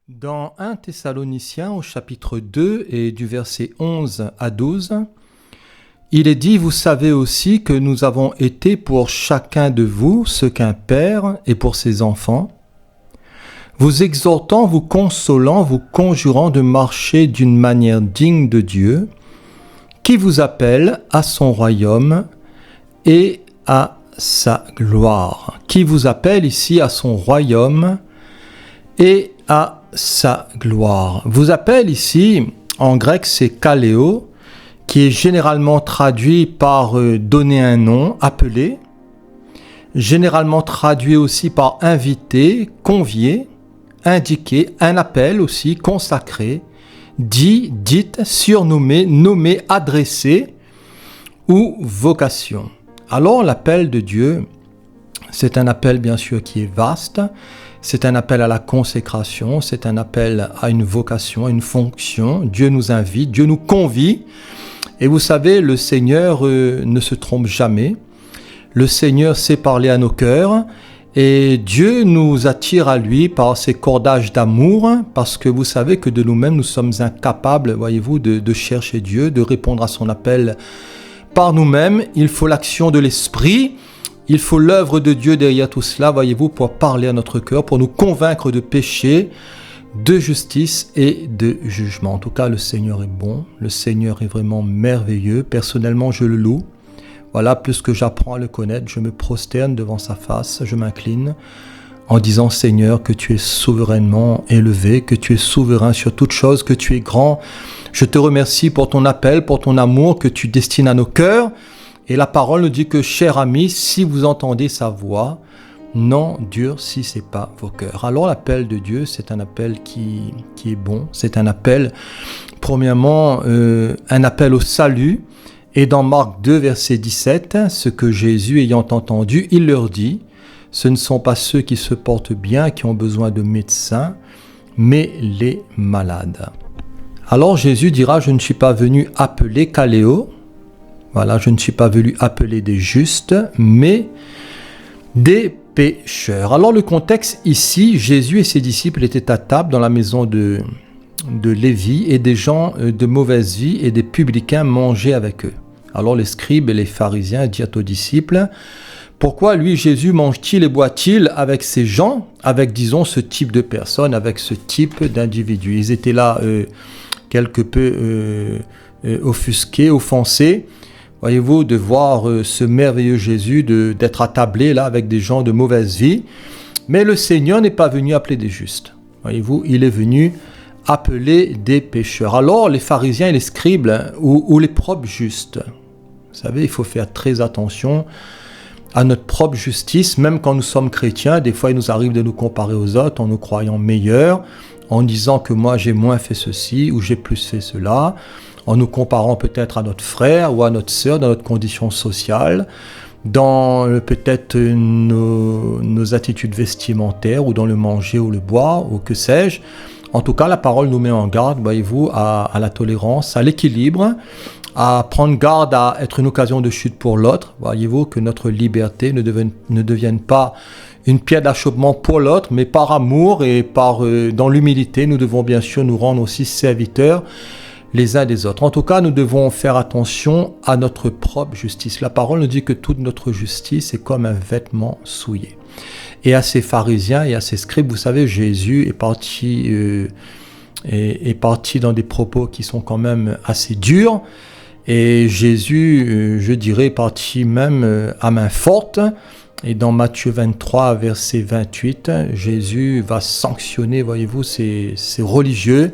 Dans 1 Thessaloniciens au chapitre 2 et du verset 11 à 12, il est dit « Vous savez aussi que nous avons été pour chacun de vous ce qu'un père est pour ses enfants, vous exhortant, vous consolant, vous conjurant de marcher d'une manière digne de Dieu, qui vous appelle à son royaume et à sa gloire. » Qui vous appelle ici à son royaume et à sa gloire. Vous appelle ici, en grec, c'est kaléo, qui est généralement traduit par donner un nom, appeler, généralement traduit aussi par inviter, convier, indiquer, un appel aussi, consacré, dit, dite, surnommé, nommé, adressé ou vocation. Alors l'appel de Dieu, c'est un appel bien sûr qui est vaste, c'est un appel à la consécration, c'est un appel à une vocation, à une fonction. Dieu nous invite, Dieu nous convie. Et vous savez, le Seigneur ne se trompe jamais. Le Seigneur sait parler à nos cœurs. Et Dieu nous attire à lui par ses cordages d'amour, parce que vous savez que de nous-mêmes, nous sommes incapables, voyez-vous, de chercher Dieu, de répondre à son appel par nous-mêmes. Il faut l'action de l'Esprit. Il faut l'œuvre de Dieu derrière tout cela, voyez-vous, pour parler à notre cœur, pour nous convaincre de péché, de justice et de jugement. En tout cas, le Seigneur est bon, le Seigneur est vraiment merveilleux. Personnellement, je le loue. Voilà, plus que j'apprends à le connaître, je me prosterne devant sa face, je m'incline en disant, Seigneur, que tu es souverainement élevé, que tu es souverain sur toute chose, que tu es grand. Je te remercie pour ton appel, pour ton amour que tu destines à nos cœurs. Et la parole nous dit que, chers amis, si vous entendez sa voix, n'endurcissez pas vos cœurs. Alors l'appel de Dieu, c'est un appel qui est bon. C'est un appel, premièrement, un appel au salut. Et dans Marc 2, verset 17, ce que Jésus ayant entendu, il leur dit, ce ne sont pas ceux qui se portent bien qui ont besoin de médecins, mais les malades. Alors Jésus dira, je ne suis pas venu appeler kaléo. Voilà, je ne suis pas venu appeler des justes, mais des pécheurs. Alors le contexte ici, Jésus et ses disciples étaient à table dans la maison de Lévi et des gens de mauvaise vie et des publicains mangeaient avec eux. Alors les scribes et les pharisiens dirent aux disciples, pourquoi lui Jésus mange-t-il et boit-il avec ces gens, avec disons ce type de personnes, avec ce type d'individus? Ils étaient là quelque peu offusqués, offensés. Voyez-vous, de voir ce merveilleux Jésus, d'être attablé là avec des gens de mauvaise vie. Mais le Seigneur n'est pas venu appeler des justes. Voyez-vous, il est venu appeler des pécheurs. Alors les pharisiens et les scribes, ou les propres justes, vous savez, il faut faire très attention à notre propre justice, même quand nous sommes chrétiens. Des fois, il nous arrive de nous comparer aux autres en nous croyant meilleurs, en disant que moi j'ai moins fait ceci ou j'ai plus fait cela, en nous comparant peut-être à notre frère ou à notre sœur dans notre condition sociale, dans peut-être nos attitudes vestimentaires ou dans le manger ou le boire ou que sais-je. En tout cas, la parole nous met en garde, voyez-vous, à la tolérance, à l'équilibre, à prendre garde à être une occasion de chute pour l'autre. Voyez-vous, que notre liberté ne devienne pas une pierre d'achoppement pour l'autre, mais par amour et dans l'humilité, nous devons bien sûr nous rendre aussi serviteurs les uns des autres. En tout cas, nous devons faire attention à notre propre justice. La parole nous dit que toute notre justice est comme un vêtement souillé. Et à ces pharisiens et à ces scribes, vous savez, Jésus est parti dans des propos qui sont quand même assez durs. Et Jésus, je dirais, est parti même à main forte. Et dans Matthieu 23, verset 28, Jésus va sanctionner, voyez-vous, ces religieux,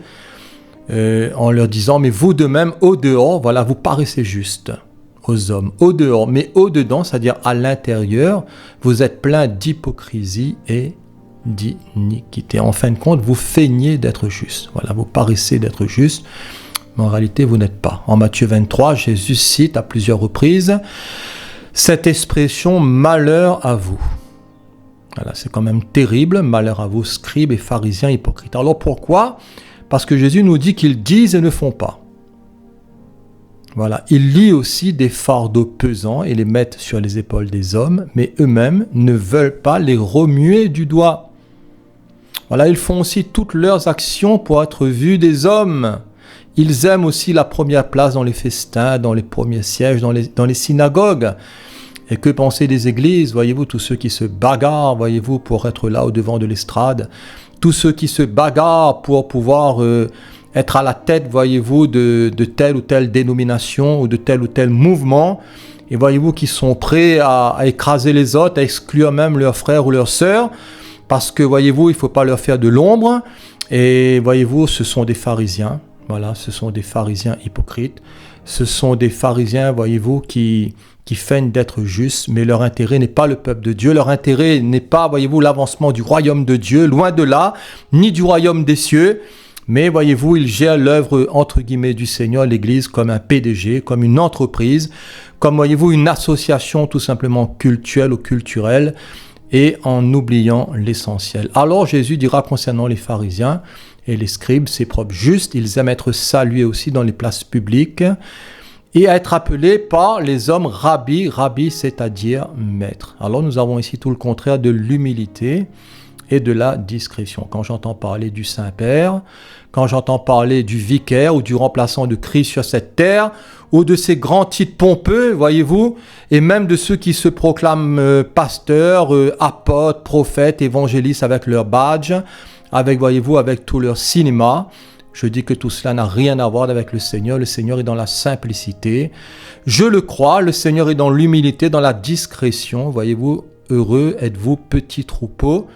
en leur disant, mais vous de même, au dehors, voilà, vous paraissez juste aux hommes, au dehors, mais au dedans, c'est-à-dire à l'intérieur, vous êtes plein d'hypocrisie et d'iniquité. En fin de compte, vous feignez d'être juste. Voilà, vous paraissez d'être juste, mais en réalité, vous n'êtes pas. En Matthieu 23, Jésus cite à plusieurs reprises cette expression « malheur à vous ». Voilà, c'est quand même terrible, malheur à vous, scribes et pharisiens hypocrites. Alors pourquoi ? Parce que Jésus nous dit qu'ils disent et ne font pas. Voilà, ils lient aussi des fardeaux pesants et les mettent sur les épaules des hommes, mais eux-mêmes ne veulent pas les remuer du doigt. Voilà, ils font aussi toutes leurs actions pour être vus des hommes. Ils aiment aussi la première place dans les festins, dans les premiers sièges, dans les synagogues. Et que penser des églises? Voyez-vous, tous ceux qui se bagarrent, voyez-vous, pour être là au devant de l'estrade. Tous ceux qui se bagarrent pour pouvoir être à la tête, voyez-vous, de telle ou telle dénomination ou de tel ou tel mouvement. Et voyez-vous, qui sont prêts à écraser les autres, à exclure même leurs frères ou leurs sœurs. Parce que, voyez-vous, il ne faut pas leur faire de l'ombre. Et voyez-vous, ce sont des pharisiens. Voilà, ce sont des pharisiens hypocrites. Ce sont des pharisiens, voyez-vous, qui feignent d'être justes, mais leur intérêt n'est pas le peuple de Dieu. Leur intérêt n'est pas, voyez-vous, l'avancement du royaume de Dieu, loin de là, ni du royaume des cieux. Mais, voyez-vous, ils gèrent l'œuvre, entre guillemets, du Seigneur, l'Église, comme un PDG, comme une entreprise, comme, voyez-vous, une association tout simplement cultuelle ou culturelle, et en oubliant l'essentiel. Alors Jésus dira concernant les pharisiens et les scribes, ses propres justes, ils aiment être salués aussi dans les places publiques et à être appelés par les hommes rabbi, c'est-à-dire maître. Alors nous avons ici tout le contraire de l'humilité et de la discrétion. Quand j'entends parler du Saint-Père, quand j'entends parler du vicaire ou du remplaçant de Christ sur cette terre, ou de ces grands titres pompeux, voyez-vous, et même de ceux qui se proclament pasteurs, apôtres, prophètes, évangélistes avec leur badge, avec, voyez-vous, avec tout leur cinéma. Je dis que tout cela n'a rien à voir avec le Seigneur. Le Seigneur est dans la simplicité. Je le crois, le Seigneur est dans l'humilité, dans la discrétion. Voyez-vous, heureux êtes-vous, petits troupeaux,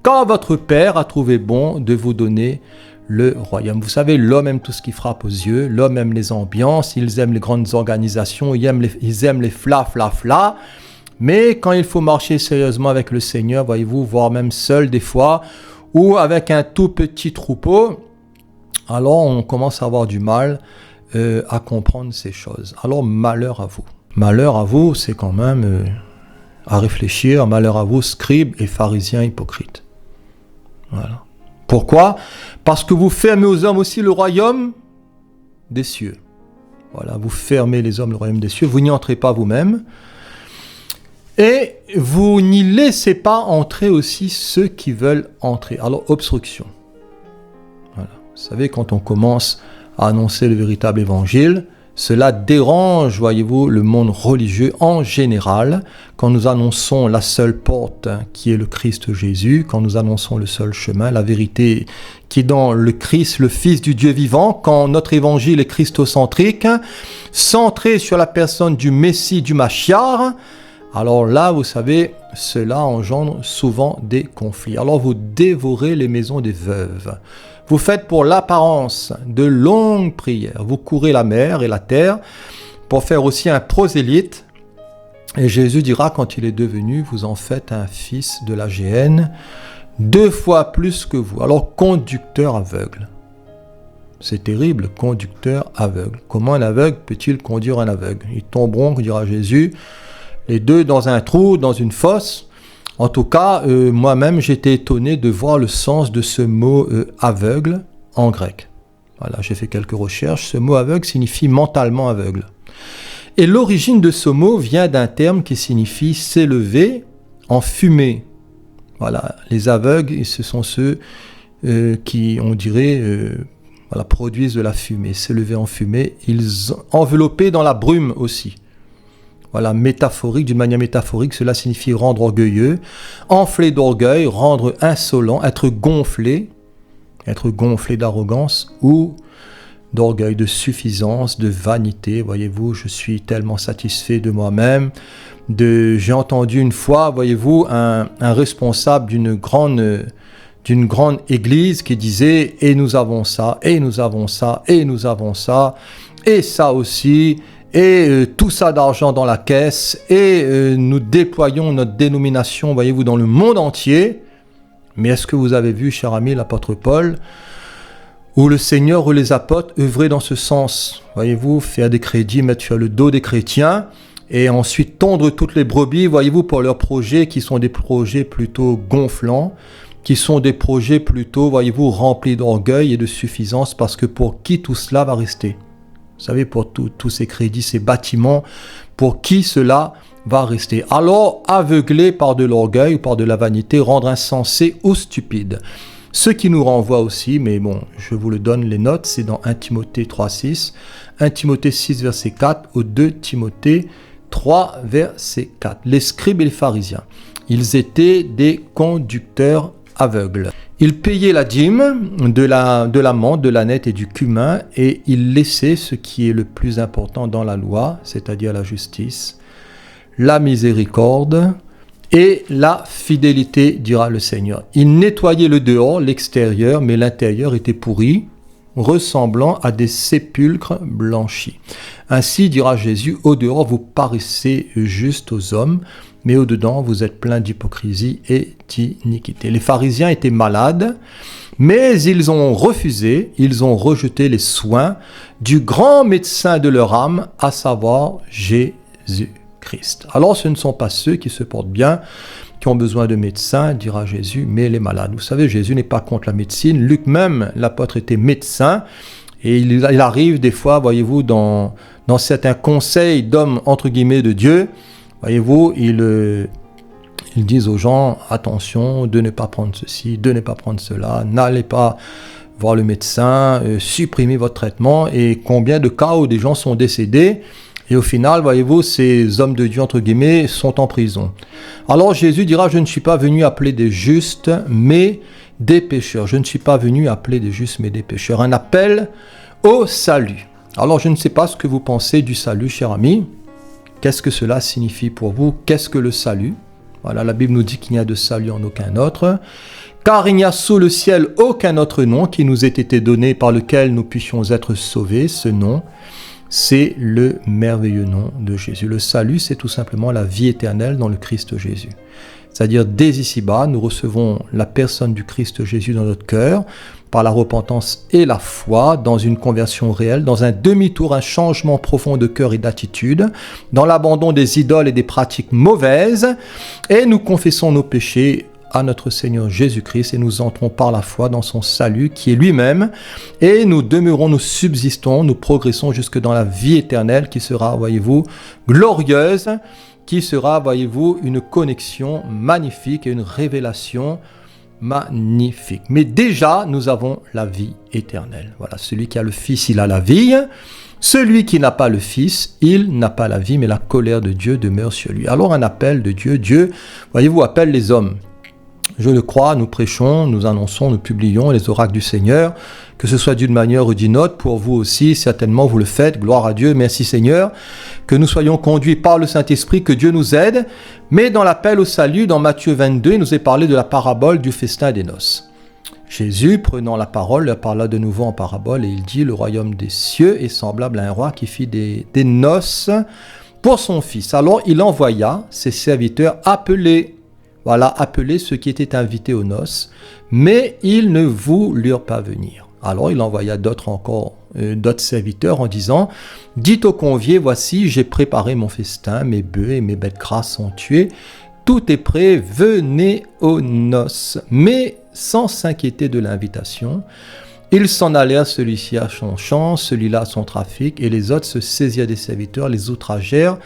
quand votre Père a trouvé bon de vous donner le royaume. Vous savez, l'homme aime tout ce qui frappe aux yeux, l'homme aime les ambiances, ils aiment les grandes organisations, ils aiment les fla, mais quand il faut marcher sérieusement avec le Seigneur, voyez-vous, voire même seul des fois, ou avec un tout petit troupeau, alors on commence à avoir du mal à comprendre ces choses. Alors malheur à vous. Malheur à vous, c'est quand même à réfléchir, malheur à vous, scribes et pharisiens hypocrites. Voilà. Pourquoi? Parce que vous fermez aux hommes aussi le royaume des cieux. Voilà, vous fermez les hommes le royaume des cieux, vous n'y entrez pas vous-même. Et vous n'y laissez pas entrer aussi ceux qui veulent entrer. Alors, obstruction. Voilà. Vous savez, quand on commence à annoncer le véritable évangile, cela dérange, voyez-vous, le monde religieux en général. Quand nous annonçons la seule porte qui est le Christ Jésus, quand nous annonçons le seul chemin, la vérité qui est dans le Christ, le Fils du Dieu vivant, quand notre évangile est christocentrique, centré sur la personne du Messie, du Machiar, alors là, vous savez, cela engendre souvent des conflits. Alors vous dévorez les maisons des veuves. Vous faites pour l'apparence de longues prières. Vous courez la mer et la terre pour faire aussi un prosélyte. Et Jésus dira quand il est devenu, vous en faites un fils de la géhenne, 2 fois plus que vous. Alors conducteur aveugle. C'est terrible, conducteur aveugle. Comment un aveugle peut-il conduire un aveugle? Ils tomberont, dira Jésus, les deux dans un trou, dans une fosse. En tout cas, moi-même, j'étais étonné de voir le sens de ce mot aveugle en grec. Voilà, j'ai fait quelques recherches. Ce mot aveugle signifie mentalement aveugle. Et l'origine de ce mot vient d'un terme qui signifie s'élever en fumée. Voilà, les aveugles, ce sont ceux qui, on dirait, produisent de la fumée. S'élever en fumée, ils enveloppés dans la brume aussi. Voilà, métaphorique, d'une manière métaphorique, cela signifie rendre orgueilleux, enflé d'orgueil, rendre insolent, être gonflé d'arrogance ou d'orgueil, de suffisance, de vanité. Voyez-vous, je suis tellement satisfait de moi-même. J'ai entendu une fois, voyez-vous, un responsable d'une grande église qui disait « et nous avons ça, et nous avons ça, et nous avons ça, et ça aussi ». Et tout ça d'argent dans la caisse, et nous déployons notre dénomination, voyez-vous, dans le monde entier. Mais est-ce que vous avez vu, cher ami, l'apôtre Paul, où le Seigneur ou les apôtres œuvraient dans ce sens? Voyez-vous, faire des crédits, mettre sur le dos des chrétiens, et ensuite tondre toutes les brebis, voyez-vous, pour leurs projets qui sont des projets plutôt gonflants, qui sont des projets plutôt, voyez-vous, remplis d'orgueil et de suffisance, parce que pour qui tout cela va rester? Vous savez, pour tous ces crédits, ces bâtiments, pour qui cela va rester? Alors, aveuglé par de l'orgueil ou par de la vanité, rendre insensé ou stupide. Ce qui nous renvoie aussi, mais bon, je vous le donne, les notes, c'est dans 1 Timothée 3,6, 1 Timothée 6, verset 4, ou 2 Timothée 3, verset 4. Les scribes et les pharisiens, ils étaient des conducteurs aveugles. Ils payaient la dîme de la menthe, de l'ânette et du cumin, et ils laissaient ce qui est le plus important dans la loi, c'est-à-dire la justice, la miséricorde et la fidélité, dira le Seigneur. Ils nettoyaient le dehors, l'extérieur, mais l'intérieur était pourri, ressemblant à des sépulcres blanchis. Ainsi, dira Jésus, au dehors vous paraissez juste aux hommes, mais au dedans vous êtes plein d'hypocrisie et d'iniquité. Les pharisiens étaient malades, mais ils ont refusé, ils ont rejeté les soins du grand médecin de leur âme, à savoir Jésus-Christ. Alors ce ne sont pas ceux qui se portent bien, qui ont besoin de médecins, dira Jésus, mais les malades. Vous savez, Jésus n'est pas contre la médecine. Luc même, l'apôtre, était médecin. Et il arrive des fois, voyez-vous, dans certains conseils d'hommes, entre guillemets, de Dieu, voyez-vous, ils disent aux gens, attention, de ne pas prendre ceci, de ne pas prendre cela, n'allez pas voir le médecin, supprimez votre traitement. Et combien de cas où des gens sont décédés, et au final, voyez-vous, ces hommes de Dieu, entre guillemets, sont en prison. Alors Jésus dira, je ne suis pas venu appeler des justes, mais des pécheurs. Je ne suis pas venu appeler des justes, mais des pécheurs. Un appel au salut. Alors je ne sais pas ce que vous pensez du salut, cher ami. Qu'est-ce que cela signifie pour vous? Qu'est-ce que le salut? Voilà, la Bible nous dit qu'il n'y a de salut en aucun autre. Car il n'y a sous le ciel aucun autre nom qui nous ait été donné par lequel nous puissions être sauvés. Ce nom, c'est le merveilleux nom de Jésus. Le salut, c'est tout simplement la vie éternelle dans le Christ Jésus. C'est-à-dire, dès ici-bas, nous recevons la personne du Christ Jésus dans notre cœur, par la repentance et la foi, dans une conversion réelle, dans un demi-tour, un changement profond de cœur et d'attitude, dans l'abandon des idoles et des pratiques mauvaises, et nous confessons nos péchés à notre Seigneur Jésus-Christ et nous entrons par la foi dans son salut qui est lui-même et nous demeurons, nous subsistons, nous progressons jusque dans la vie éternelle qui sera, voyez-vous, glorieuse, qui sera, voyez-vous, une connexion magnifique et une révélation magnifique. Mais déjà, nous avons la vie éternelle. Voilà, celui qui a le Fils, il a la vie. Celui qui n'a pas le Fils, il n'a pas la vie, mais la colère de Dieu demeure sur lui. Alors un appel de Dieu, Dieu, voyez-vous, appelle les hommes. Je le crois, nous prêchons, nous annonçons, nous publions les oracles du Seigneur, que ce soit d'une manière ou d'une autre, pour vous aussi, certainement vous le faites, gloire à Dieu, merci Seigneur, que nous soyons conduits par le Saint-Esprit, que Dieu nous aide, mais dans l'appel au salut, dans Matthieu 22, il nous est parlé de la parabole du festin des noces. Jésus, prenant la parole, leur parla de nouveau en parabole, et il dit, le royaume des cieux est semblable à un roi qui fit des noces pour son fils. Alors il envoya ses serviteurs appeler ceux qui étaient invités aux noces, mais ils ne voulurent pas venir. Alors il envoya d'autres serviteurs en disant, dites aux conviés, voici, j'ai préparé mon festin, mes bœufs et mes bêtes grasses sont tués, tout est prêt, venez aux noces. Mais sans s'inquiéter de l'invitation, ils s'en allèrent, celui-ci à son champ, celui-là à son trafic, et les autres se saisirent des serviteurs, les outragèrent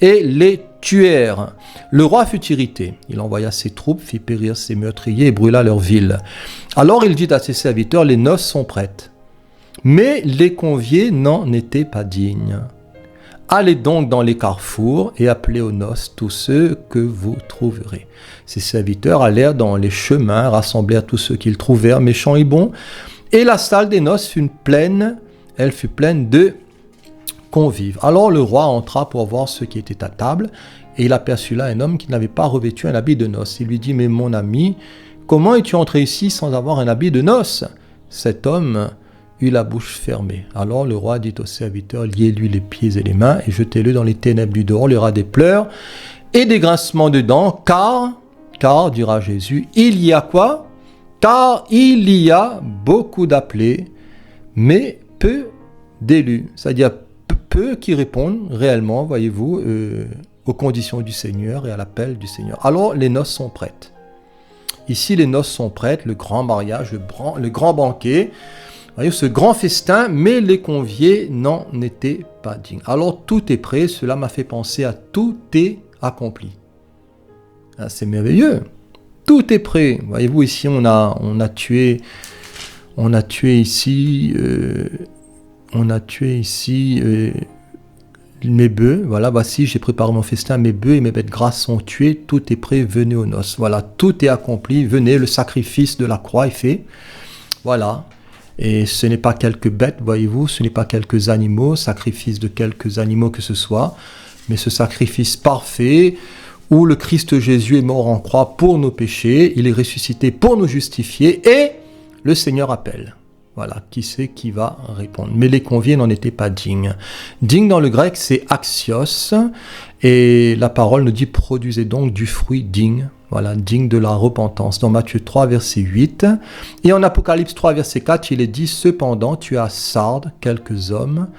et les tuèrent. Le roi fut irrité. Il envoya ses troupes, fit périr ses meurtriers et brûla leur ville. Alors il dit à ses serviteurs, les noces sont prêtes. Mais les conviés n'en étaient pas dignes. Allez donc dans les carrefours et appelez aux noces tous ceux que vous trouverez. Ses serviteurs allèrent dans les chemins, rassemblèrent tous ceux qu'ils trouvèrent, méchants et bons, et la salle des noces fut pleine de convives. Alors le roi entra pour voir ceux qui étaient à table, et il aperçut là un homme qui n'avait pas revêtu un habit de noces. Il lui dit, mais mon ami, comment es-tu entré ici sans avoir un habit de noces? Cet homme eut la bouche fermée. Alors le roi dit aux serviteurs, liez-lui les pieds et les mains, et jetez-le dans les ténèbres du dehors. Il y aura des pleurs et des grincements de dents, car, dira Jésus, il y a quoi? Car il y a beaucoup d'appelés, mais peu d'élus. C'est-à-dire peu qui répondent réellement, voyez-vous, aux conditions du Seigneur et à l'appel du Seigneur. Alors les noces sont prêtes. Ici, les noces sont prêtes, le grand mariage, le grand banquet, voyez, ce grand festin, mais les conviés n'en étaient pas dignes. Alors tout est prêt, cela m'a fait penser à tout est accompli. Ah, c'est merveilleux. Tout est prêt. Voyez-vous, ici, on a tué ici mes bœufs. Voilà, voici, j'ai préparé mon festin, mes bœufs et mes bêtes grasses sont tués. Tout est prêt, venez aux noces. Voilà, tout est accompli. Venez, le sacrifice de la croix est fait. Voilà. Et ce n'est pas quelques bêtes, voyez-vous, ce n'est pas quelques animaux, sacrifice de quelques animaux que ce soit, mais ce sacrifice parfait où le Christ Jésus est mort en croix pour nos péchés, il est ressuscité pour nous justifier et le Seigneur appelle. Voilà, qui c'est qui va répondre. Mais les conviés n'en étaient pas dignes. Digne dans le grec, c'est axios, et la parole nous dit produisez donc du fruit digne. Voilà, digne de la repentance. Dans Matthieu 3, verset 8. Et en Apocalypse 3, verset 4, il est dit, cependant, tu as à Sardes quelques hommes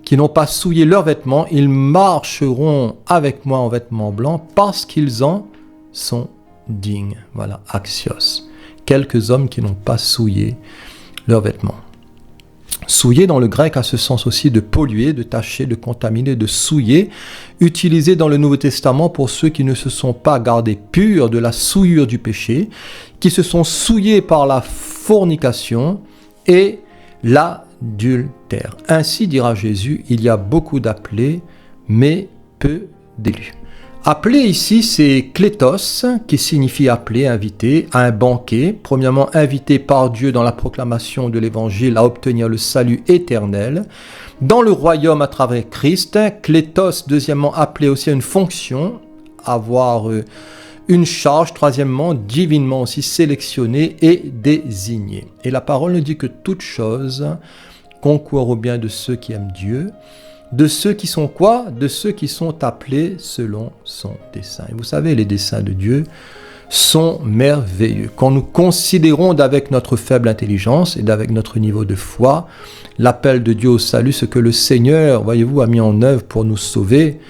qui n'ont pas souillé leurs vêtements, ils marcheront avec moi en vêtements blancs parce qu'ils en sont dignes. Voilà, axios. Quelques hommes qui n'ont pas souillé leurs vêtements. Souiller dans le grec a ce sens aussi de polluer, de tacher, de contaminer, de souiller, utilisé dans le Nouveau Testament pour ceux qui ne se sont pas gardés purs de la souillure du péché, qui se sont souillés par la fornication et l'adultère. Ainsi dira Jésus, il y a beaucoup d'appelés, mais peu d'élus. Appelé ici, c'est klétos, qui signifie appeler, inviter, à un banquet. Premièrement, invité par Dieu dans la proclamation de l'évangile à obtenir le salut éternel. Dans le royaume à travers Christ, klétos, deuxièmement, appelé aussi à une fonction, avoir une charge. Troisièmement, divinement aussi sélectionné et désigné. Et la parole nous dit que toute chose concourt au bien de ceux qui aiment Dieu. De ceux qui sont quoi? De ceux qui sont appelés selon son dessein. Et vous savez, les desseins de Dieu sont merveilleux. Quand nous considérons d'avec notre faible intelligence et d'avec notre niveau de foi, l'appel de Dieu au salut, ce que le Seigneur, voyez-vous, a mis en œuvre pour nous sauver,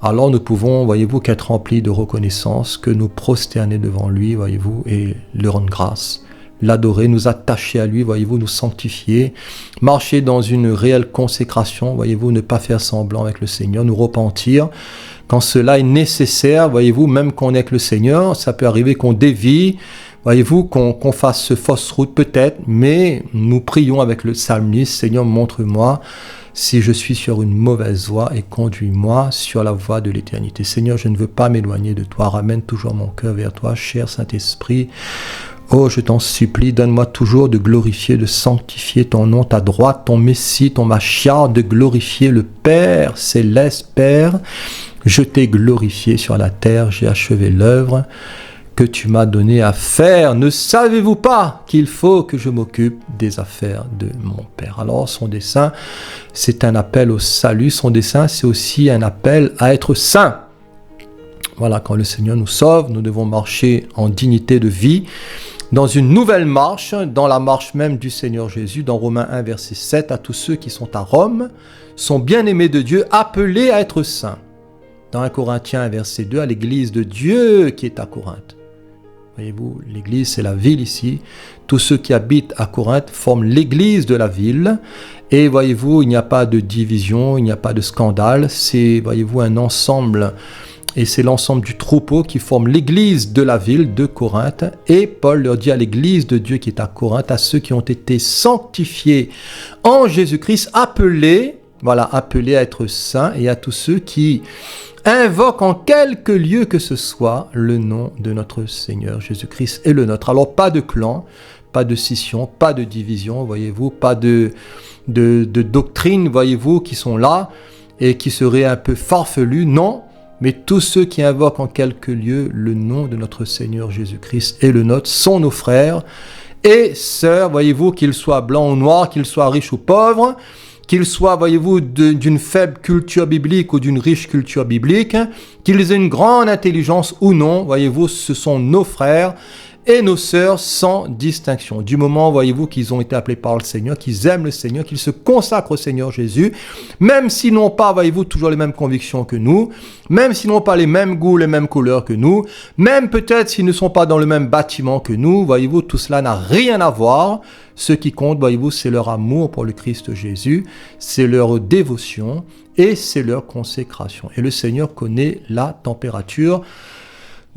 alors nous pouvons, voyez-vous, qu'être remplis de reconnaissance, que nous prosterner devant lui, voyez-vous, et lui rendre grâce. L'adorer, nous attacher à lui, voyez-vous, nous sanctifier, marcher dans une réelle consécration, voyez-vous, ne pas faire semblant avec le Seigneur, nous repentir. Quand cela est nécessaire, voyez-vous, même qu'on est avec le Seigneur, ça peut arriver qu'on dévie, voyez-vous, qu'on fasse fausse route peut-être, mais nous prions avec le psalmiste, Seigneur, montre-moi si je suis sur une mauvaise voie et conduis-moi sur la voie de l'éternité. Seigneur, je ne veux pas m'éloigner de toi, ramène toujours mon cœur vers toi, cher Saint-Esprit. Oh, je t'en supplie, donne-moi toujours de glorifier, de sanctifier ton nom, ta droite, ton Messie, ton Machiar, de glorifier le Père, céleste Père. Je t'ai glorifié sur la terre, j'ai achevé l'œuvre que tu m'as donné à faire. Ne savez-vous pas qu'il faut que je m'occupe des affaires de mon Père? Alors, son dessein, c'est un appel au salut. Son dessein, c'est aussi un appel à être saint. Voilà, quand le Seigneur nous sauve, nous devons marcher en dignité de vie, dans une nouvelle marche, dans la marche même du Seigneur Jésus, dans Romains 1, verset 7, à tous ceux qui sont à Rome, sont bien-aimés de Dieu, appelés à être saints. Dans 1 Corinthiens 1, verset 2, à l'église de Dieu qui est à Corinthe. Voyez-vous, l'église, c'est la ville ici. Tous ceux qui habitent à Corinthe forment l'église de la ville. Et voyez-vous, il n'y a pas de division, il n'y a pas de scandale. C'est, voyez-vous, un ensemble. Et c'est l'ensemble du troupeau qui forme l'église de la ville de Corinthe. Et Paul leur dit à l'église de Dieu qui est à Corinthe, à ceux qui ont été sanctifiés en Jésus-Christ, appelés à être saints, et à tous ceux qui invoquent en quelque lieu que ce soit le nom de notre Seigneur Jésus-Christ et le nôtre. Alors pas de clan, pas de scission, pas de division, voyez-vous, pas de doctrine, voyez-vous, qui sont là et qui seraient un peu farfelues, non. Mais tous ceux qui invoquent en quelque lieu le nom de notre Seigneur Jésus-Christ et le nôtre sont nos frères et sœurs, voyez-vous, qu'ils soient blancs ou noirs, qu'ils soient riches ou pauvres, qu'ils soient, voyez-vous, d'une faible culture biblique ou d'une riche culture biblique, qu'ils aient une grande intelligence ou non, voyez-vous, ce sont nos frères et nos sœurs sans distinction. Du moment, voyez-vous, qu'ils ont été appelés par le Seigneur, qu'ils aiment le Seigneur, qu'ils se consacrent au Seigneur Jésus, même s'ils n'ont pas, voyez-vous, toujours les mêmes convictions que nous, même s'ils n'ont pas les mêmes goûts, les mêmes couleurs que nous, même peut-être s'ils ne sont pas dans le même bâtiment que nous, voyez-vous, tout cela n'a rien à voir. Ce qui compte, voyez-vous, c'est leur amour pour le Christ Jésus, c'est leur dévotion et c'est leur consécration. Et le Seigneur connaît la température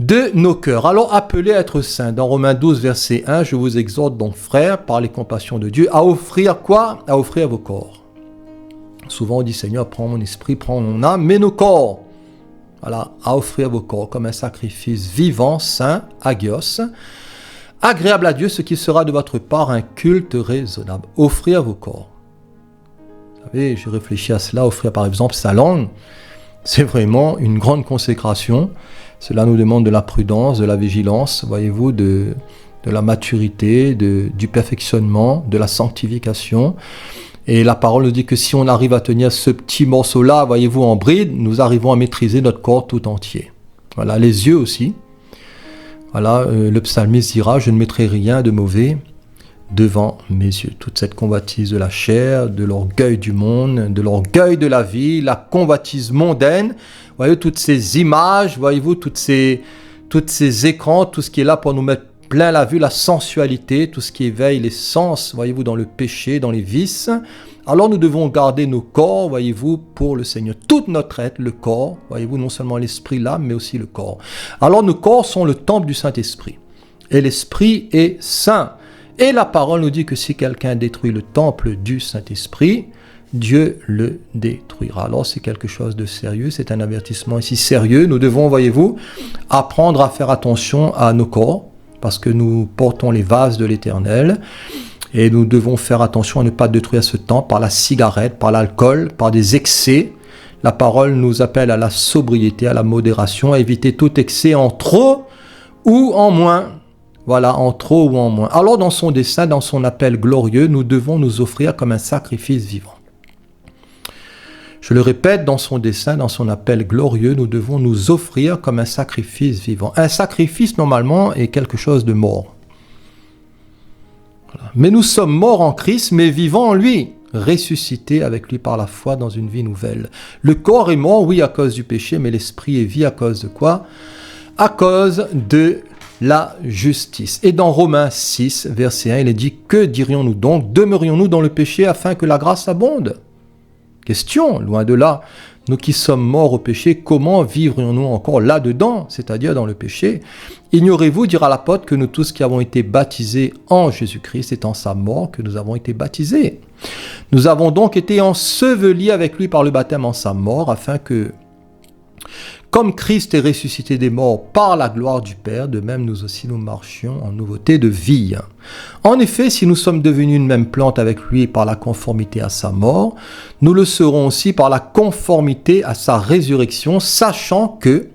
de nos cœurs. Alors appelés à être saints. Dans Romains 12, verset 1, je vous exhorte donc, frères, par les compassions de Dieu, à offrir quoi? À offrir vos corps. Souvent on dit, Seigneur, prends mon esprit, prends mon âme, mais nos corps. Voilà, à offrir vos corps comme un sacrifice vivant, saint, agios, agréable à Dieu, ce qui sera de votre part un culte raisonnable. Offrir vos corps. Vous savez, j'ai réfléchi à cela, offrir par exemple sa langue, c'est vraiment une grande consécration. Cela nous demande de la prudence, de la vigilance, voyez-vous, de la maturité, du perfectionnement, de la sanctification. Et la parole nous dit que si on arrive à tenir ce petit morceau-là, voyez-vous, en bride, nous arrivons à maîtriser notre corps tout entier. Voilà, les yeux aussi. Voilà, le psalmiste dira, je ne mettrai rien de mauvais devant mes yeux. Toute cette convoitise de la chair, de l'orgueil du monde, de l'orgueil de la vie, la convoitise mondaine, voyez toutes ces images, voyez-vous, toutes ces écrans, tout ce qui est là pour nous mettre plein la vue, la sensualité, tout ce qui éveille les sens, voyez-vous, dans le péché, dans les vices. Alors nous devons garder nos corps, voyez-vous, pour le Seigneur. Toute notre être, le corps, voyez-vous, non seulement l'esprit, l'âme, mais aussi le corps. Alors nos corps sont le temple du Saint-Esprit. Et l'Esprit est saint. Et la parole nous dit que si quelqu'un détruit le temple du Saint-Esprit, Dieu le détruira. Alors c'est quelque chose de sérieux, c'est un avertissement ici sérieux. Nous devons, voyez-vous, apprendre à faire attention à nos corps, parce que nous portons les vases de l'Éternel, et nous devons faire attention à ne pas détruire ce temple par la cigarette, par l'alcool, par des excès. La parole nous appelle à la sobriété, à la modération, à éviter tout excès en trop ou en moins. Voilà, en trop ou en moins. Alors dans son dessein, dans son appel glorieux, nous devons nous offrir comme un sacrifice vivant. Je le répète, dans son dessein, dans son appel glorieux, nous devons nous offrir comme un sacrifice vivant. Un sacrifice, normalement, est quelque chose de mort. Voilà. Mais nous sommes morts en Christ, mais vivants en lui, ressuscités avec lui par la foi dans une vie nouvelle. Le corps est mort, oui, à cause du péché, mais l'esprit est vie à cause de quoi? À cause de la justice. Et dans Romains 6, verset 1, il est dit, que dirions-nous donc? Demeurions-nous dans le péché afin que la grâce abonde? Question, loin de là, nous qui sommes morts au péché, comment vivrions-nous encore là-dedans, c'est-à-dire dans le péché? Ignorez-vous, dira l'apôtre, que nous tous qui avons été baptisés en Jésus-Christ, c'est en sa mort que nous avons été baptisés. Nous avons donc été ensevelis avec lui par le baptême en sa mort, afin que, comme Christ est ressuscité des morts par la gloire du Père, de même nous aussi nous marchions en nouveauté de vie. En effet, si nous sommes devenus une même plante avec lui par la conformité à sa mort, nous le serons aussi par la conformité à sa résurrection, sachant que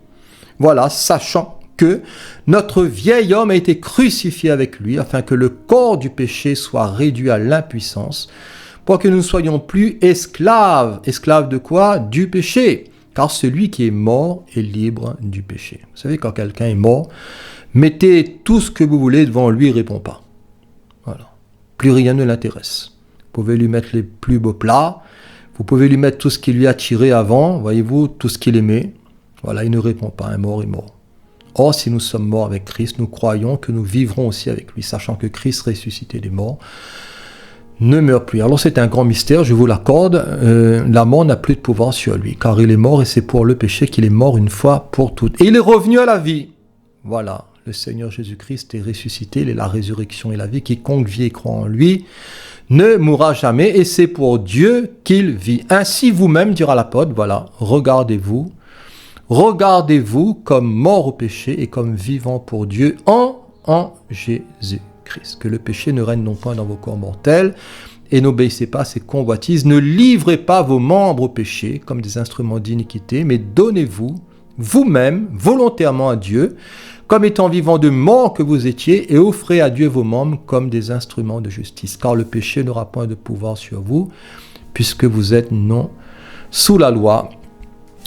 notre vieil homme a été crucifié avec lui, afin que le corps du péché soit réduit à l'impuissance, pour que nous ne soyons plus esclaves. Esclaves de quoi? Du péché. Car celui qui est mort est libre du péché. Vous savez, quand quelqu'un est mort, mettez tout ce que vous voulez devant lui, il ne répond pas. Voilà. Plus rien ne l'intéresse. Vous pouvez lui mettre les plus beaux plats, vous pouvez lui mettre tout ce qui lui attirait avant, voyez-vous, tout ce qu'il aimait. Voilà, il ne répond pas, un mort est mort. Or, si nous sommes morts avec Christ, nous croyons que nous vivrons aussi avec lui, sachant que Christ ressuscité des morts ne meurt plus. Alors c'est un grand mystère, je vous l'accorde, la mort n'a plus de pouvoir sur lui, car il est mort et c'est pour le péché qu'il est mort une fois pour toutes. Et il est revenu à la vie. Voilà, le Seigneur Jésus-Christ est ressuscité, il est la résurrection et la vie. Quiconque vit et croit en lui ne mourra jamais, et c'est pour Dieu qu'il vit. Ainsi vous-même, dira l'apôtre, voilà, regardez-vous comme mort au péché et comme vivant pour Dieu en Jésus. Christ. Que le péché ne règne non point dans vos corps mortels, et n'obéissez pas à ses convoitises, ne livrez pas vos membres au péché comme des instruments d'iniquité, mais donnez-vous vous-même volontairement à Dieu, comme étant vivant de mort que vous étiez, et offrez à Dieu vos membres comme des instruments de justice, car le péché n'aura point de pouvoir sur vous, puisque vous êtes non sous la loi,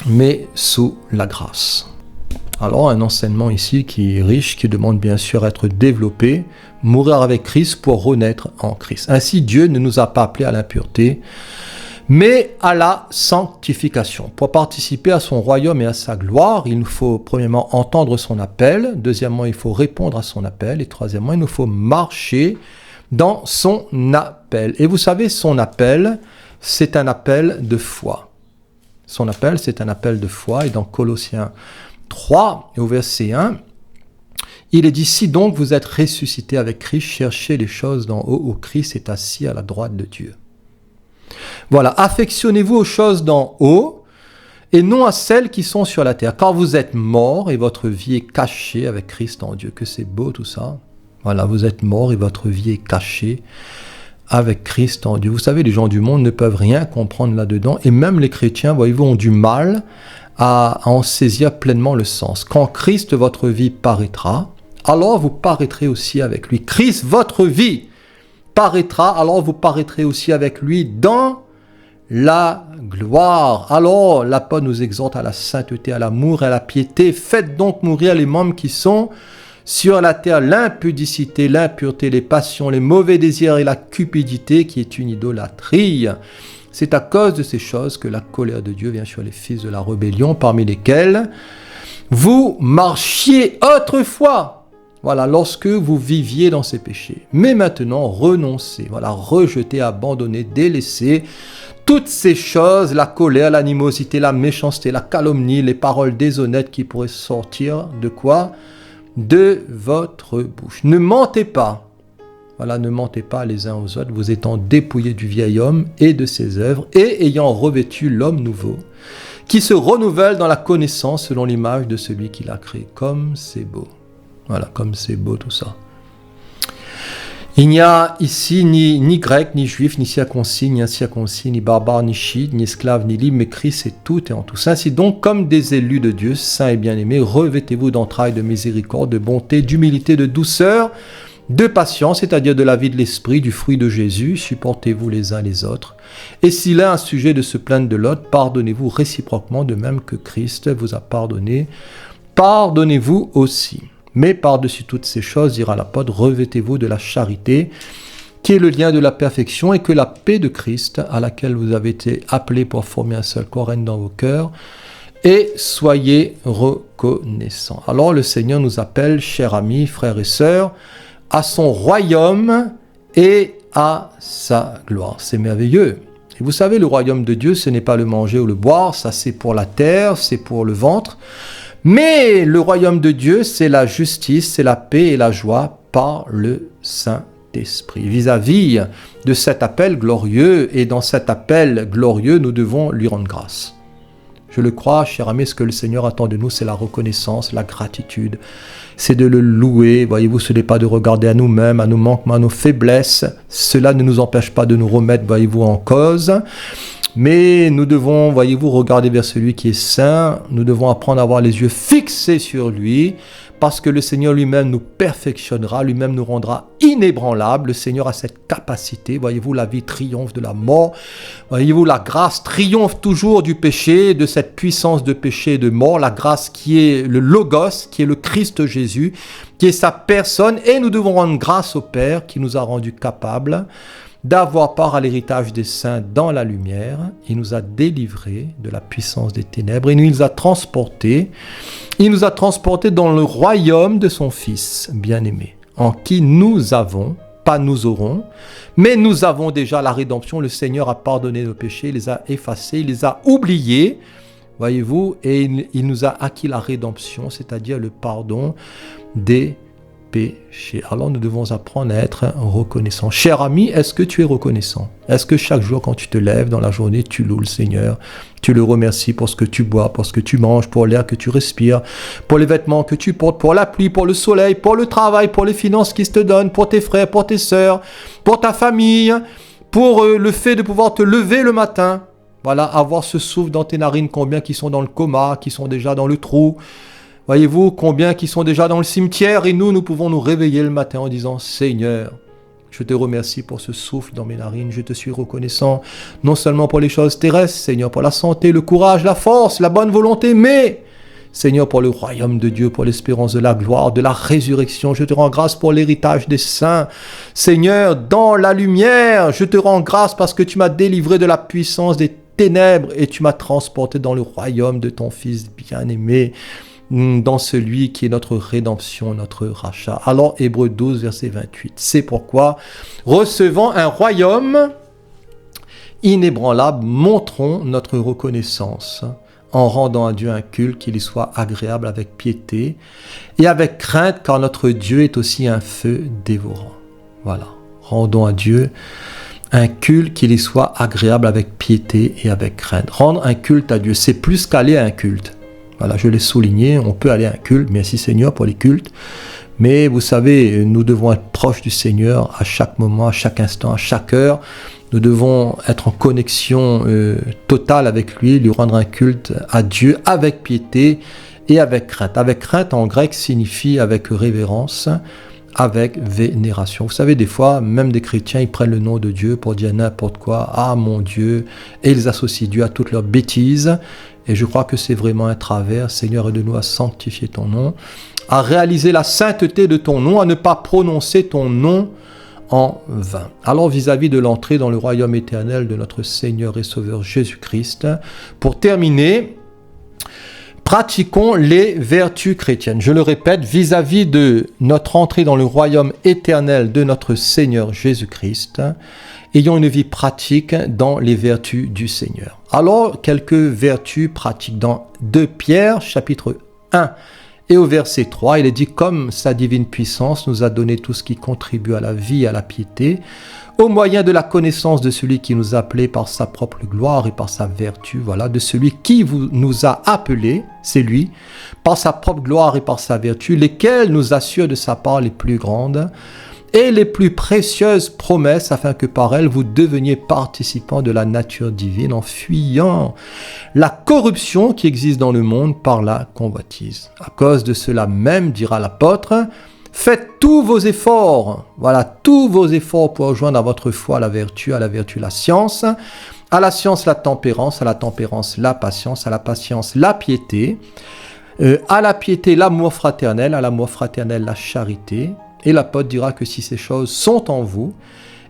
mais sous la grâce. Alors, un enseignement ici qui est riche, qui demande bien sûr à être développé, mourir avec Christ pour renaître en Christ. Ainsi, Dieu ne nous a pas appelés à l'impureté, mais à la sanctification. Pour participer à son royaume et à sa gloire, il nous faut premièrement entendre son appel, deuxièmement, il faut répondre à son appel, et troisièmement, il nous faut marcher dans son appel. Et vous savez, son appel, c'est un appel de foi. Son appel, c'est un appel de foi, et dans Colossiens 3, au verset 1, Il est dit, si donc vous êtes ressuscités avec Christ, cherchez les choses d'en haut où Christ est assis à la droite de Dieu. Voilà, affectionnez-vous aux choses d'en haut et non à celles qui sont sur la terre. Car vous êtes morts et votre vie est cachée avec Christ en Dieu. Que c'est beau tout ça. Voilà, vous êtes morts et votre vie est cachée avec Christ en Dieu. Vous savez, les gens du monde ne peuvent rien comprendre là-dedans. Et même les chrétiens, voyez-vous, ont du mal à en saisir pleinement le sens. Quand Christ, votre vie, paraîtra, alors vous paraîtrez aussi avec lui. Christ, votre vie, paraîtra, alors vous paraîtrez aussi avec lui dans la gloire. Alors, l'apôtre nous exhorte à la sainteté, à l'amour et à la piété. Faites donc mourir les membres qui sont sur la terre, l'impudicité, l'impureté, les passions, les mauvais désirs et la cupidité qui est une idolâtrie. C'est à cause de ces choses que la colère de Dieu vient sur les fils de la rébellion, parmi lesquels vous marchiez autrefois. Voilà, lorsque vous viviez dans ces péchés. Mais maintenant, renoncez, voilà, rejetez, abandonnez, délaissez toutes ces choses, la colère, l'animosité, la méchanceté, la calomnie, les paroles déshonnêtes qui pourraient sortir de quoi ? De votre bouche. Ne mentez pas. Voilà, ne mentez pas les uns aux autres, vous étant dépouillés du vieil homme et de ses œuvres, et ayant revêtu l'homme nouveau, qui se renouvelle dans la connaissance selon l'image de celui qui l'a créé. Comme c'est beau. Voilà, comme c'est beau tout ça. Il n'y a ici ni grec, ni juif, ni circoncis, ni incirconcis, ni barbare, ni chiite, ni esclave, ni libre, mais Christ est tout et en tous. Ainsi donc, comme des élus de Dieu, saints et bien-aimés, revêtez-vous d'entrailles, de miséricorde, de bonté, d'humilité, de douceur, de patience, c'est-à-dire de la vie de l'esprit, du fruit de Jésus. Supportez-vous les uns les autres. Et s'il a un sujet de se plaindre de l'autre, pardonnez-vous réciproquement, de même que Christ vous a pardonné. Pardonnez-vous aussi. Mais par-dessus toutes ces choses, dira l'apôtre, revêtez-vous de la charité, qui est le lien de la perfection, et que la paix de Christ, à laquelle vous avez été appelés pour former un seul corps, règne dans vos cœurs, et soyez reconnaissants. Alors le Seigneur nous appelle, chers amis, frères et sœurs, à son royaume et à sa gloire. C'est merveilleux. Et vous savez, le royaume de Dieu, ce n'est pas le manger ou le boire, ça c'est pour la terre, c'est pour le ventre. Mais le royaume de Dieu, c'est la justice, c'est la paix et la joie par le Saint-Esprit. Vis-à-vis de cet appel glorieux, et dans cet appel glorieux, nous devons lui rendre grâce. Je le crois, cher ami, ce que le Seigneur attend de nous, c'est la reconnaissance, la gratitude. C'est de le louer. Voyez-vous, ce n'est pas de regarder à nous-mêmes, à nos manquements, à nos faiblesses. Cela ne nous empêche pas de nous remettre, voyez-vous, en cause. Mais nous devons, voyez-vous, regarder vers celui qui est saint. Nous devons apprendre à avoir les yeux fixés sur lui, parce que le Seigneur lui-même nous perfectionnera, lui-même nous rendra inébranlables. Le Seigneur a cette capacité. Voyez-vous, la vie triomphe de la mort. Voyez-vous, la grâce triomphe toujours du péché, de cette puissance de péché et de mort. La grâce qui est le Logos, qui est le Christ Jésus, qui est sa personne. Et nous devons rendre grâce au Père qui nous a rendus capables d'avoir part à l'héritage des saints dans la lumière. Il nous a délivrés de la puissance des ténèbres et il nous a transportés. Il nous a transportés dans le royaume de son Fils bien-aimé, en qui nous avons, pas nous aurons, mais nous avons déjà la rédemption. Le Seigneur a pardonné nos péchés, il les a effacés, il les a oubliés, voyez-vous, et il nous a acquis la rédemption, c'est-à-dire le pardon des péché. Alors nous devons apprendre à être reconnaissants. Cher ami, est-ce que tu es reconnaissant? Est-ce que chaque jour quand tu te lèves dans la journée, tu loues le Seigneur, tu le remercies pour ce que tu bois, pour ce que tu manges, pour l'air que tu respires, pour les vêtements que tu portes, pour la pluie, pour le soleil, pour le travail, pour les finances qu'il te donne, pour tes frères, pour tes sœurs, pour ta famille, pour le fait de pouvoir te lever le matin, voilà, avoir ce souffle dans tes narines, combien qui sont dans le coma, qui sont déjà dans le trou. Voyez-vous combien qui sont déjà dans le cimetière, et nous pouvons nous réveiller le matin en disant « Seigneur, je te remercie pour ce souffle dans mes narines, je te suis reconnaissant, non seulement pour les choses terrestres, Seigneur, pour la santé, le courage, la force, la bonne volonté, mais Seigneur, pour le royaume de Dieu, pour l'espérance de la gloire, de la résurrection, je te rends grâce pour l'héritage des saints. Seigneur, dans la lumière, je te rends grâce parce que tu m'as délivré de la puissance des ténèbres et tu m'as transporté dans le royaume de ton Fils bien-aimé, dans celui qui est notre rédemption, notre rachat. Alors, Hébreux 12, verset 28. C'est pourquoi, recevant un royaume inébranlable, montrons notre reconnaissance en rendant à Dieu un culte qui lui soit agréable avec piété et avec crainte, car notre Dieu est aussi un feu dévorant. Voilà, rendons à Dieu un culte qui lui soit agréable avec piété et avec crainte. Rendre un culte à Dieu, c'est plus qu'aller à un culte. Voilà, je l'ai souligné, on peut aller à un culte, merci Seigneur pour les cultes, mais vous savez, nous devons être proches du Seigneur à chaque moment, à chaque instant, à chaque heure. Nous devons être en connexion totale avec lui, lui rendre un culte à Dieu avec piété et avec crainte. Avec crainte en grec signifie avec révérence, avec vénération. Vous savez, des fois, même des chrétiens, ils prennent le nom de Dieu pour dire n'importe quoi. Ah mon Dieu, et ils associent Dieu à toutes leurs bêtises. Et je crois que c'est vraiment un travers. Seigneur, aide-nous à sanctifier ton nom, à réaliser la sainteté de ton nom, à ne pas prononcer ton nom en vain. Alors vis-à-vis de l'entrée dans le royaume éternel de notre Seigneur et Sauveur Jésus-Christ, pour terminer, pratiquons les vertus chrétiennes. Je le répète, vis-à-vis de notre entrée dans le royaume éternel de notre Seigneur Jésus-Christ, ayons une vie pratique dans les vertus du Seigneur. Alors, quelques vertus pratiques dans 2 Pierre, chapitre 1, et au verset 3, il est dit « Comme sa divine puissance nous a donné tout ce qui contribue à la vie et à la piété, au moyen de la connaissance de celui qui nous a appelés par sa propre gloire et par sa vertu, voilà, de celui qui nous a appelés, c'est lui, par sa propre gloire et par sa vertu, lesquels nous assurent de sa part les plus grandes et les plus précieuses promesses, afin que par elles vous deveniez participants de la nature divine en fuyant la corruption qui existe dans le monde par la convoitise. À cause de cela même, dira l'apôtre, faites tous vos efforts, voilà, tous vos efforts pour rejoindre à votre foi la vertu la science, à la science la tempérance, à la tempérance la patience, à la patience la piété, à la piété l'amour fraternel, à l'amour fraternel la charité. Et l'apôtre dira que si ces choses sont en vous,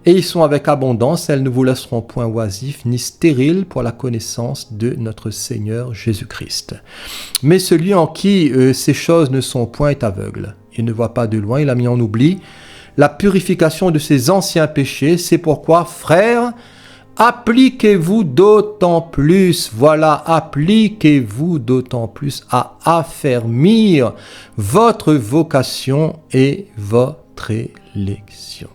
et ils sont avec abondance, elles ne vous laisseront point oisifs ni stériles pour la connaissance de notre Seigneur Jésus-Christ. Mais celui en qui ces choses ne sont point est aveugle. Il ne voit pas de loin, il a mis en oubli la purification de ses anciens péchés. C'est pourquoi, frères, appliquez-vous d'autant plus, voilà, appliquez-vous d'autant plus à affermir votre vocation et votre élection.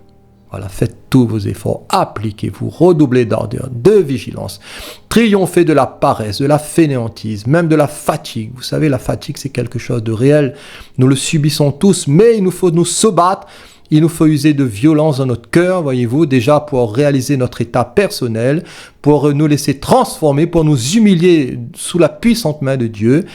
Voilà, faites tous vos efforts, appliquez-vous, redoublez d'ardeur, de vigilance, triomphez de la paresse, de la fainéantise, même de la fatigue. Vous savez, la fatigue, c'est quelque chose de réel. Nous le subissons tous, mais il nous faut nous se battre. Il nous faut user de violence dans notre cœur, voyez-vous, déjà pour réaliser notre état personnel, pour nous laisser transformer, pour nous humilier sous la puissante main de Dieu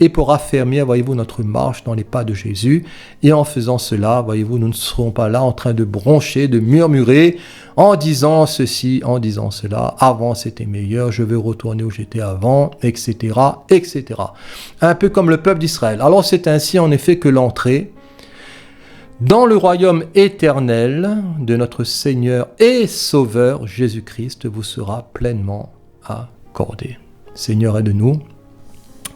et pour affermir, voyez-vous, notre marche dans les pas de Jésus. Et en faisant cela, voyez-vous, nous ne serons pas là en train de broncher, de murmurer, en disant ceci, en disant cela, avant c'était meilleur, je veux retourner où j'étais avant, etc., etc. Un peu comme le peuple d'Israël. Alors c'est ainsi en effet que l'entrée dans le royaume éternel de notre Seigneur et Sauveur Jésus-Christ vous sera pleinement accordée. Seigneur, aide-nous.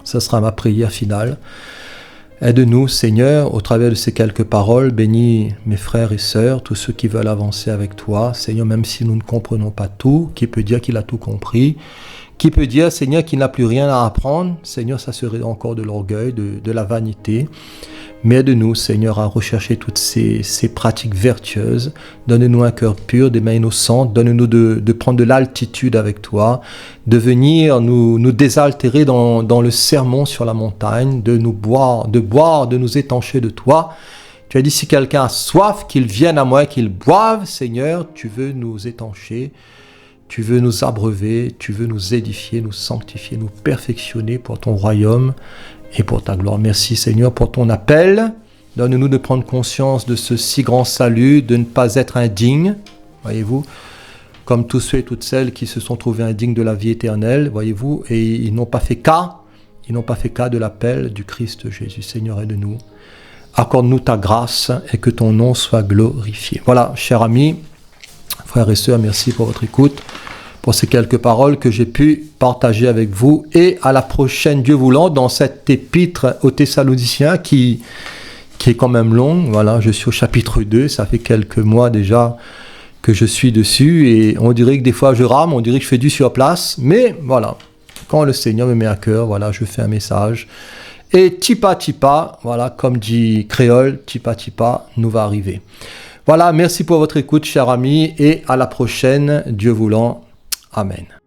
Ce sera ma prière finale. Aide-nous, Seigneur, au travers de ces quelques paroles. Bénis mes frères et sœurs, tous ceux qui veulent avancer avec toi. Seigneur, même si nous ne comprenons pas tout, qui peut dire qu'il a tout compris? Qui peut dire, Seigneur, qu'il n'a plus rien à apprendre? Seigneur, ça serait encore de l'orgueil, de la vanité. Mais aide-nous, Seigneur, à rechercher toutes ces pratiques vertueuses. Donne-nous un cœur pur, des mains innocentes. Donne-nous de prendre de l'altitude avec toi, de venir nous désaltérer dans le sermon sur la montagne, de boire, de nous étancher de toi. Tu as dit, si quelqu'un a soif, qu'il vienne à moi, qu'il boive. Seigneur, tu veux nous étancher. Tu veux nous abreuver, tu veux nous édifier, nous sanctifier, nous perfectionner pour ton royaume et pour ta gloire. Merci Seigneur pour ton appel. Donne-nous de prendre conscience de ce si grand salut, de ne pas être indignes, voyez-vous, comme tous ceux et toutes celles qui se sont trouvés indignes de la vie éternelle, voyez-vous, et ils n'ont pas fait cas de l'appel du Christ Jésus. Seigneur, aide-nous. Accorde-nous ta grâce et que ton nom soit glorifié. Voilà, chers amis, frères et sœurs, merci pour votre écoute, pour ces quelques paroles que j'ai pu partager avec vous. Et à la prochaine, Dieu voulant, dans cette épître aux Thessaloniciens qui est quand même longue. Voilà, je suis au chapitre 2, ça fait quelques mois déjà que je suis dessus. Et on dirait que des fois je rame, on dirait que je fais du surplace. Mais voilà, quand le Seigneur me met à cœur, voilà, je fais un message. Et tipa tipa, voilà, comme dit Créole, tipa tipa, nous va arriver. Voilà, merci pour votre écoute, chers amis, et à la prochaine, Dieu voulant. Amen.